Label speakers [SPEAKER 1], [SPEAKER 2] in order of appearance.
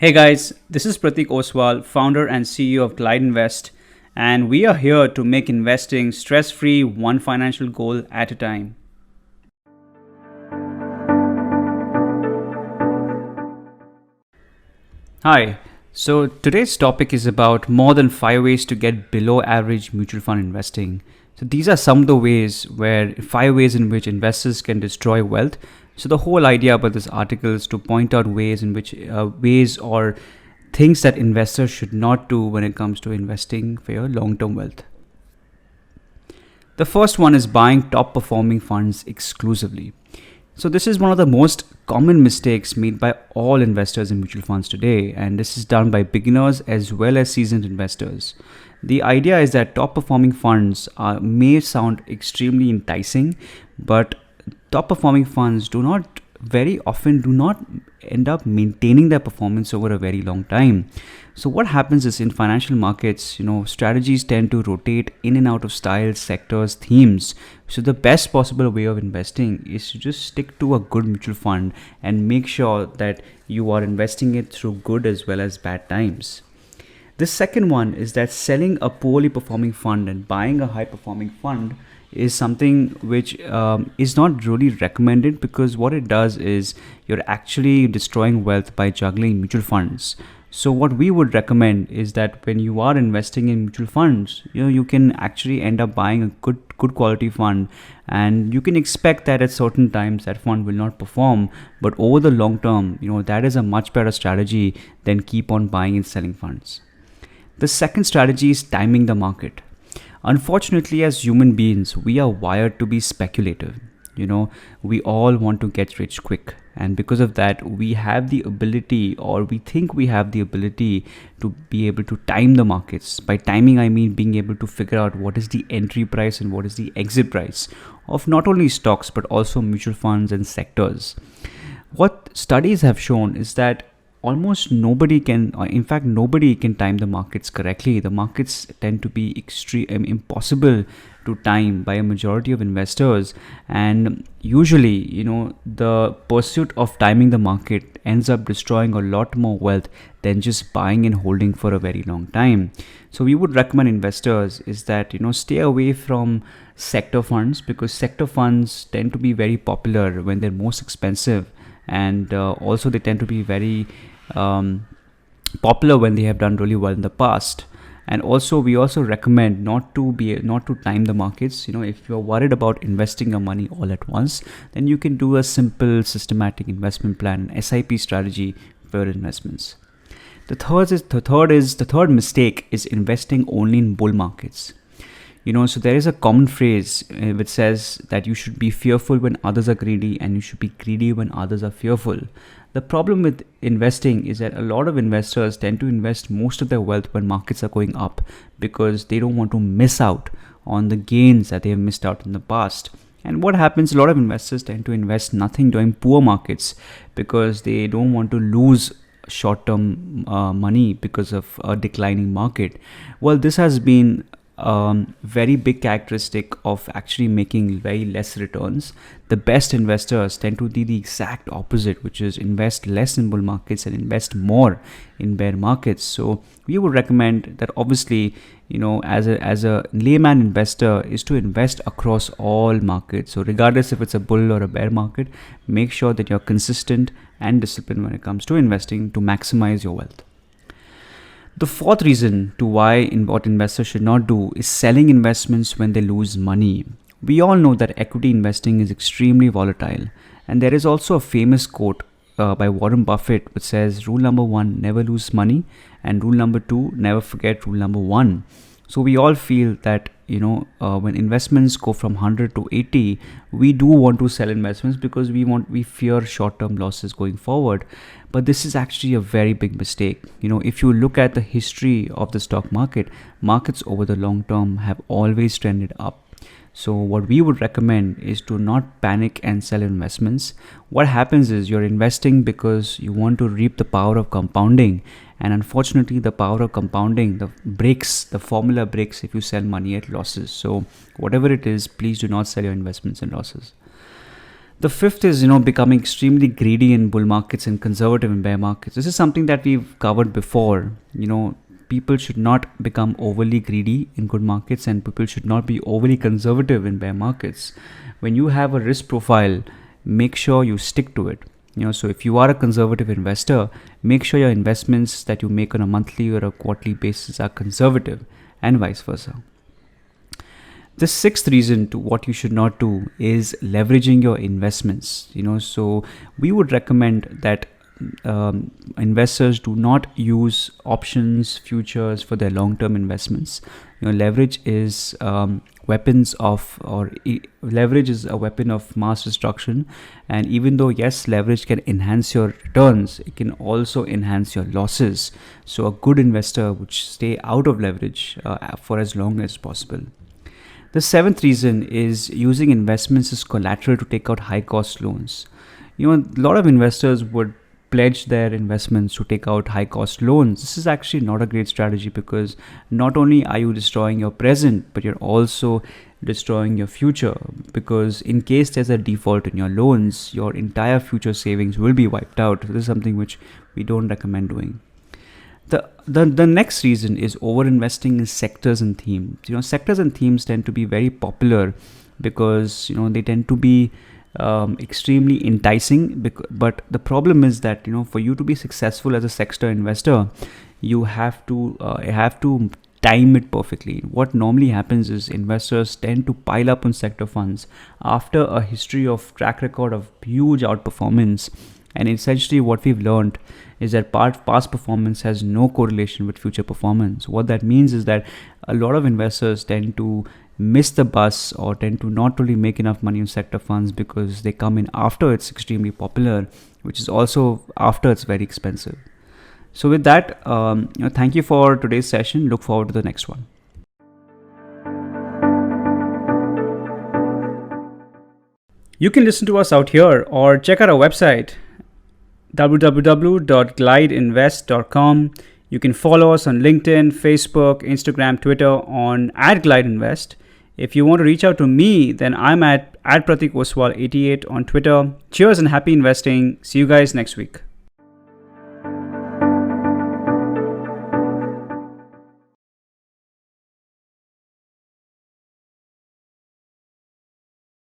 [SPEAKER 1] Hey guys, this is Pratik Oswal, founder and CEO of Glide Invest, and we are here to make investing stress free, one financial goal at a time. Hi, so today's topic is about more than 5 ways to get below average mutual fund investing. So these are some of the ways where 5 ways in which investors can destroy wealth. So the whole idea about this article is to point out ways in which ways or things that investors should not do when it comes to investing for your long-term wealth. The first one is buying top performing funds exclusively. So this is one of the most common mistakes made by all investors in mutual funds today, and this is done by beginners as well as seasoned investors. The idea is that top performing funds may sound extremely enticing, but top performing funds do not end up maintaining their performance over a very long time. So what happens is in financial markets, strategies tend to rotate in and out of styles, sectors, themes. So the best possible way of investing is to just stick to a good mutual fund and make sure that you are investing it through good as well as bad times. The second one is that selling a poorly performing fund and buying a high performing fund is something which is not really recommended, because what it does is you're actually destroying wealth by juggling mutual funds. So what we would recommend is that when you are investing in mutual funds, you can actually end up buying a good quality fund, and you can expect that at certain times that fund will not perform, but over the long term, that is a much better strategy than keep on buying and selling funds. The second strategy is timing the market. Unfortunately, as human beings, we are wired to be speculative. We all want to get rich quick. And because of that, we have the ability, or we think we have the ability, to be able to time the markets. By timing, I mean being able to figure out what is the entry price and what is the exit price of not only stocks, but also mutual funds and sectors. What studies have shown is that almost nobody can, or in fact nobody can time the markets correctly. The markets tend to be impossible to time by a majority of investors, and usually the pursuit of timing the market ends up destroying a lot more wealth than just buying and holding for a very long time. So we would recommend investors is that stay away from sector funds, because sector funds tend to be very popular when they're most expensive, and also they tend to be very popular when they have done really well in the past. And also we also recommend not to time the markets. If you're worried about investing your money all at once, then you can do a simple systematic investment plan, an SIP strategy for your investments. The third mistake is investing only in bull markets. So there is a common phrase which says that you should be fearful when others are greedy, and you should be greedy when others are fearful. The problem with investing is that a lot of investors tend to invest most of their wealth when markets are going up, because they don't want to miss out on the gains that they have missed out in the past. And what happens, a lot of investors tend to invest nothing during poor markets, because they don't want to lose short-term money because of a declining market. Well, this has been very big characteristic of actually making very less returns. The best investors tend to do the exact opposite, which is invest less in bull markets and invest more in bear markets. So we would recommend that, obviously, as a layman investor, is to invest across all markets. So regardless if it's a bull or a bear market, make sure that you're consistent and disciplined when it comes to investing to maximize your wealth. The fourth reason to why what investors should not do is selling investments when they lose money. We all know that equity investing is extremely volatile, and there is also a famous quote by Warren Buffett which says, rule number 1, never lose money, and rule number 2, never forget rule number 1. So we all feel that when investments go from 100 to 80, we do want to sell investments because we fear short-term losses going forward. But this is actually a very big mistake. If you look at the history of the stock market, markets over the long term have always trended up. So what we would recommend is to not panic and sell investments. What happens is you're investing because you want to reap the power of compounding. And unfortunately, the power of compounding, the formula breaks if you sell money at losses. So whatever it is, please do not sell your investments at losses. The fifth is, becoming extremely greedy in bull markets and conservative in bear markets. This is something that we've covered before. People should not become overly greedy in good markets, and people should not be overly conservative in bear markets. When you have a risk profile, make sure you stick to it. So if you are a conservative investor, make sure your investments that you make on a monthly or a quarterly basis are conservative, and vice versa. The sixth reason to what you should not do is leveraging your investments. So we would recommend that investors do not use options, futures for their long-term investments. Leverage is leverage is a weapon of mass destruction. And even though, yes, leverage can enhance your returns, it can also enhance your losses. So a good investor would stay out of leverage for as long as possible. The seventh reason is using investments as collateral to take out high-cost loans. A lot of investors would pledge their investments to take out high-cost loans. This is actually not a great strategy, because not only are you destroying your present, but you're also destroying your future, because in case there's a default in your loans, your entire future savings will be wiped out. This is something which we don't recommend doing. The next reason is over-investing in sectors and themes. Sectors and themes tend to be very popular because they tend to be extremely enticing. But the problem is that for you to be successful as a sector investor, you have to time it perfectly. What normally happens is investors tend to pile up on sector funds after a history of track record of huge outperformance. And essentially what we've learned is that past performance has no correlation with future performance. What that means is that a lot of investors tend to miss the bus, or tend to not really make enough money in sector funds because they come in after it's extremely popular, which is also after it's very expensive. So with that, thank you for today's session. Look forward to the next one. You can listen to us out here or check out our website www.glideinvest.com. You can follow us on LinkedIn, Facebook, Instagram, Twitter on @GlideInvest. If you want to reach out to me, then I'm at Pratik Oswal 88 on Twitter. Cheers and happy investing. See you guys next week.